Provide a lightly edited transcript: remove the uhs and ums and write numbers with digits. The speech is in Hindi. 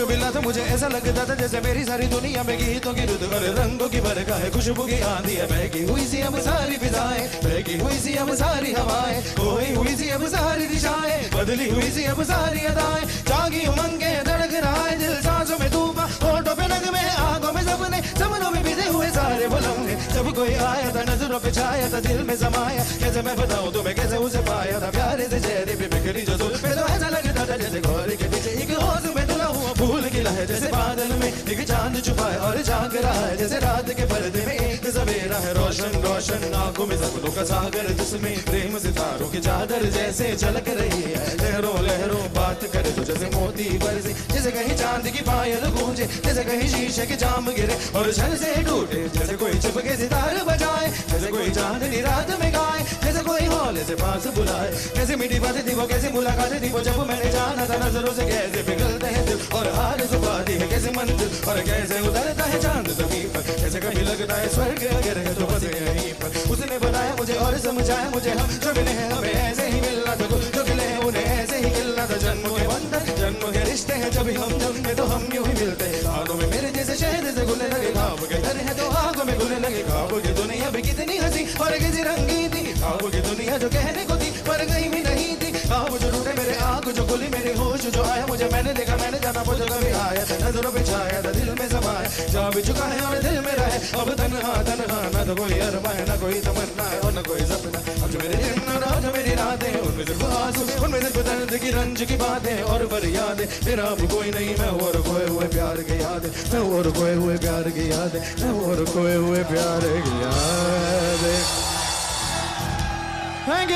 जो मिला था मुझे ऐसा लगता था जैसे मेरी सारी दुनिया में गीतों की रुत और रंगों की बरखा है, खुशबू की आंधी है, बहकी हुई सी अब सारी फिजाएं, बहकी हुई सी अब सारी हवाएं, खोई हुई सी अब सारी दिशाएं, बदली हुई सी अब सारी अदाएं, जागी उमंगे धड़क रहा है दिल, सांसों में तूफान, होठों पे नगमे, आंखों में सपने, सपनों में बिखरे हुए सारे वो लम्हे, जब कोई आया था नजरों पे छाया था, दिल में समाया, कैसे मैं बताऊं तुम्हें कैसे उसे पाया था, प्यारे से चेहरे पे बिखरी जो जुल्फे, तो ऐसा लगता था जैसे घोड़े के पीछे एक होश में धुला हुआ फूल खिला है, जैसे बादल में एक चांद छुपा है और झांक रहा है, जैसे रात के पर्दे में एक सवेरा है, रोशन रोशन आंखों में सपनों का सागर, जिसमें प्रेम सितारों की चादर जैसे झलक रही है, लहरों लहरों बात करे तो जैसे मोती बरसे, जैसे कहीं चांद की पायल गूंजे, जैसे कहीं शीशे के जाम गिरे और छल से टूटे, जैसे कोई चुप के सितार बजाए, जैसे कोई चांदनी रात में गाए, जैसे कोई हौले से पास बुलाए, कैसे मीठी बातें थी वो, कैसी मुलाकातें थी वो, जब मैंने जाना था नजरों से कैसे पिघलते हैं दिल और हार छुपाती है कैसे मंजिल, और कैसे उतरता है चांद ज़मीन पर, कैसे कभी लगता है स्वर्ग अगर है तो बस यहीं पर, उसने बनाया मुझे और समझाया मुझे, हम जो मिले हैं हमें ऐसे ही मिलना था, जो मिले हैं उन्हें ऐसे ही मिलना था, जन्म के बंधन जन्म के रिश्ते हैं, जब हम जन्मे तो हम यूं ही मिलते हैं, आंखों में मेरे जैसे शहर से घुलने लगे ख्वाब के घर है तो आंखों में घुलने लगे, ख्वाब की दुनिया भी कितनी हंसी और किसी रंगी थी, ख्वाब की दुनिया जो कहने को थी पर कहीं भी नहीं थी, ख्वाब जो टूटे मेरे आंख जो खुली मेरी होश जो आया मुझे, मैंने देखा मैंने जाना वो जो कभी आया था, नजरों पे छाया था दिल में समाया, जा भी चुका है और दिल में रहे, अब तन्हा तन्हा न तो कोई अरमान न कोई तमन्ना है और न कोई सपना, अब जो मेरे दिन और आज मेरी रातें, उनमें सिर्फ आंसू उनमें सिर्फ दर्द की रंज की बातें और फरियादें, मेरा अब कोई नहीं मैं और खोए हुए प्यार की याद, मैं और खोए हुए प्यार की याद, मैं और खोए हुए प्यार की याद। Thank you.